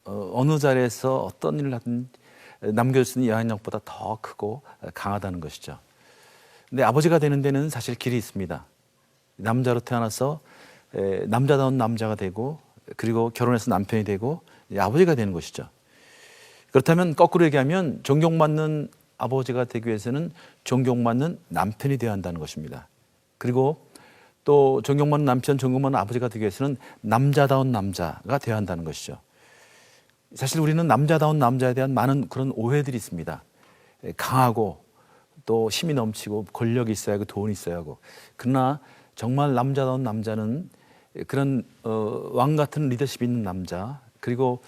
어느 자리에서 어떤 일을 하든 남겨줄 수 있는 영향력보다 더 크고 강하다는 것이죠. 근데 아버지가 되는 데는 사실 길이 있습니다. 남자로 태어나서 남자다운 남자가 되고 그리고 결혼해서 남편이 되고 아버지가 되는 것이죠. 그렇다면 거꾸로 얘기하면 존경받는 아버지가 되기 위해서는 존경받는 남편이 되어야 한다는 것입니다. 그리고 또 존경받는 남편, 존경받는 아버지가 되기 위해서는 남자다운 남자가 되어야 한다는 것이죠. 사실 우리는 남자다운 남자에 대한 많은 그런 오해들이 있습니다. 강하고 또 힘이 넘치고 권력이 있어야 하고 돈이 있어야 하고. 그러나 정말 남자다운 남자는 그런 왕 같은 리더십이 있는 남자, 그리고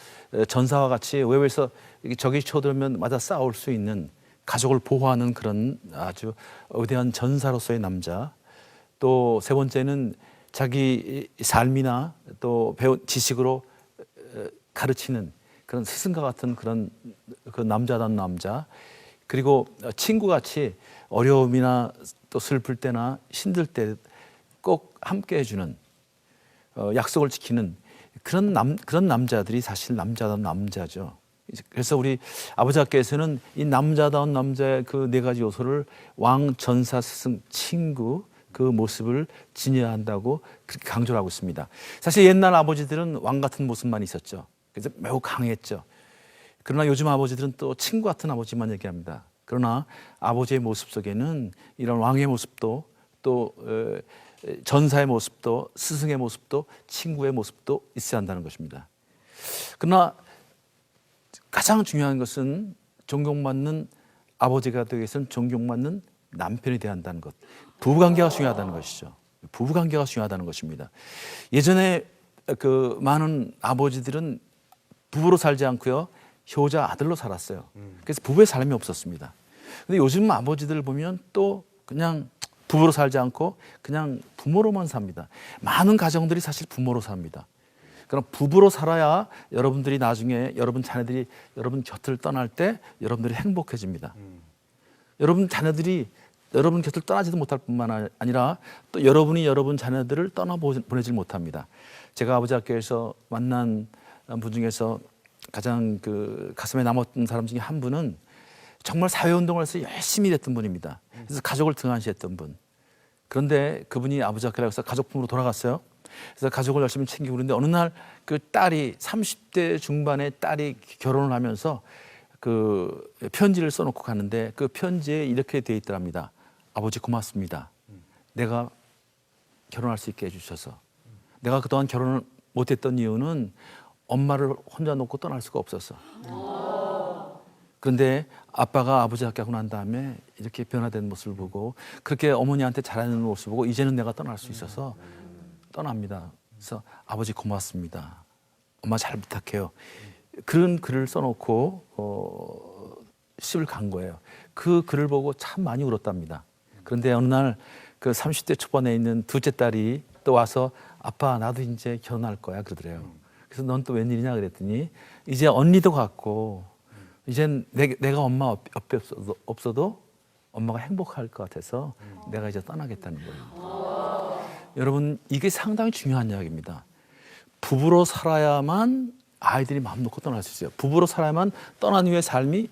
전사와 같이 외부에서 적이 쳐들면 맞아 싸울 수 있는, 가족을 보호하는 그런 아주 위대한 전사로서의 남자. 또 세 번째는 자기 삶이나 또 배운 지식으로 가르치는 그런 스승과 같은 그런 그 남자다운 남자. 그리고 친구같이 어려움이나 또 슬플 때나 힘들 때 꼭 함께 해주는, 약속을 지키는 그런 남자들이 사실 남자다운 남자죠. 그래서 우리 아버지께서는 이 남자다운 남자의 그 네 가지 요소를 왕, 전사, 스승, 친구 그 모습을 지녀야 한다고 그렇게 강조를 하고 있습니다. 사실 옛날 아버지들은 왕 같은 모습만 있었죠. 그래서 매우 강했죠. 그러나 요즘 아버지들은 또 친구 같은 아버지만 얘기합니다. 그러나 아버지의 모습 속에는 이런 왕의 모습도 또 전사의 모습도 스승의 모습도 친구의 모습도 있어야 한다는 것입니다. 그러나 가장 중요한 것은 존경받는 아버지가 되기 위해서는 존경받는 남편이 되어야 한다는 것. 부부관계가 중요하다는 것이죠. 부부관계가 중요하다는 것입니다. 예전에 그 많은 아버지들은 부부로 살지 않고요, 효자 아들로 살았어요. 그래서 부부의 삶이 없었습니다. 근데 요즘 아버지들 보면 또 그냥 부부로 살지 않고 그냥 부모로만 삽니다. 많은 가정들이 사실 부모로 삽니다. 그럼 부부로 살아야 여러분들이 나중에 여러분 자녀들이 여러분 곁을 떠날 때 여러분들이 행복해집니다. 여러분 자녀들이 여러분 곁을 떠나지도 못할 뿐만 아니라 또 여러분이 여러분 자녀들을 떠나보내질 못합니다. 제가 아버지 학교에서 만난 분 중에서 가장 그 가슴에 남았던 사람 중에 한 분은 정말 사회운동을 해서 열심히 했던 분입니다. 그래서 가족을 등한시했던 분. 그런데 그분이 아버지 학교라고 해서 가족품으로 돌아갔어요. 그래서 가족을 열심히 챙기고 그러는데 어느 날 그 딸이 30대 중반의 딸이 결혼을 하면서 그 편지를 써놓고 가는데 그 편지에 이렇게 되어 있더랍니다. 아버지 고맙습니다. 내가 결혼할 수 있게 해주셔서. 내가 그동안 결혼을 못했던 이유는 엄마를 혼자 놓고 떠날 수가 없었어. 그런데 아빠가 아버지 학교하고 난 다음에 이렇게 변화된 모습을 보고 그렇게 어머니한테 잘하는 모습을 보고 이제는 내가 떠날 수 있어서 떠납니다. 그래서 아버지 고맙습니다. 엄마 잘 부탁해요. 그런 글을 써놓고 시집을 간 거예요. 그 글을 보고 참 많이 울었답니다. 그런데 어느 날 그 30대 초반에 있는 둘째 딸이 또 와서 아빠 나도 이제 결혼할 거야 그러더래요. 그래서 넌 또 웬일이냐 그랬더니 이제 언니도 갔고 이젠 내가 엄마 옆에 없어도 엄마가 행복할 것 같아서 내가 이제 떠나겠다는 거예요. 여러분 이게 상당히 중요한 이야기입니다. 부부로 살아야만 아이들이 마음 놓고 떠날 수 있어요. 부부로 살아야만 떠난 후에 삶이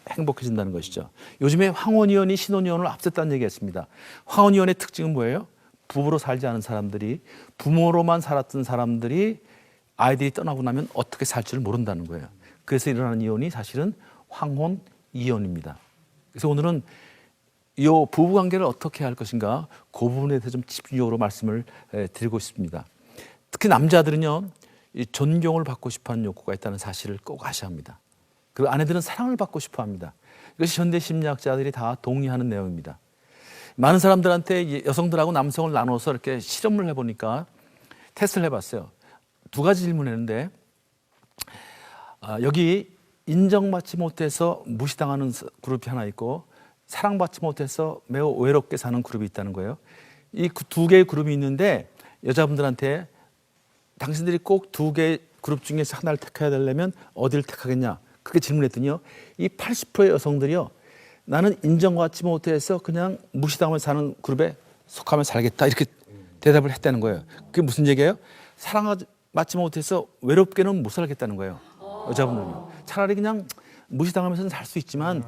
행복해진다는 것이죠. 요즘에 황혼이혼이 신혼이혼을 앞섰다는 얘기했습니다. 황혼이혼의 특징은 뭐예요? 부부로 살지 않은 사람들이, 부모로만 살았던 사람들이 아이들이 떠나고 나면 어떻게 살지를 모른다는 거예요. 그래서 일어나는 이혼이 사실은 황혼 이혼입니다. 그래서 오늘은 이 부부관계를 어떻게 할 것인가 그 부분에 대해서 좀 집중적으로 말씀을 드리고 싶습니다. 특히 남자들은요, 이 존경을 받고 싶어하는 욕구가 있다는 사실을 꼭 아셔야 합니다. 그리고 아내들은 사랑을 받고 싶어합니다. 이것이 현대 심리학자들이 다 동의하는 내용입니다. 많은 사람들한테 여성들하고 남성을 나눠서 이렇게 실험을 해보니까 테스트를 해봤어요. 두 가지 질문했는데 여기 인정받지 못해서 무시당하는 그룹이 하나 있고 사랑받지 못해서 매우 외롭게 사는 그룹이 있다는 거예요. 이 두 개의 그룹이 있는데 여자분들한테 당신들이 꼭 두 개의 그룹 중에서 하나를 택해야 되려면 어디를 택하겠냐 그렇게 질문했더니요. 이 80%의 여성들이요. 나는 인정받지 못해서 그냥 무시당하면서 사는 그룹에 속하면 살겠다 이렇게 대답을 했다는 거예요. 그게 무슨 얘기예요? 사랑받지 못해서 외롭게는 못 살겠다는 거예요. 여자분들은요. 차라리 그냥 무시당하면서는 살 수 있지만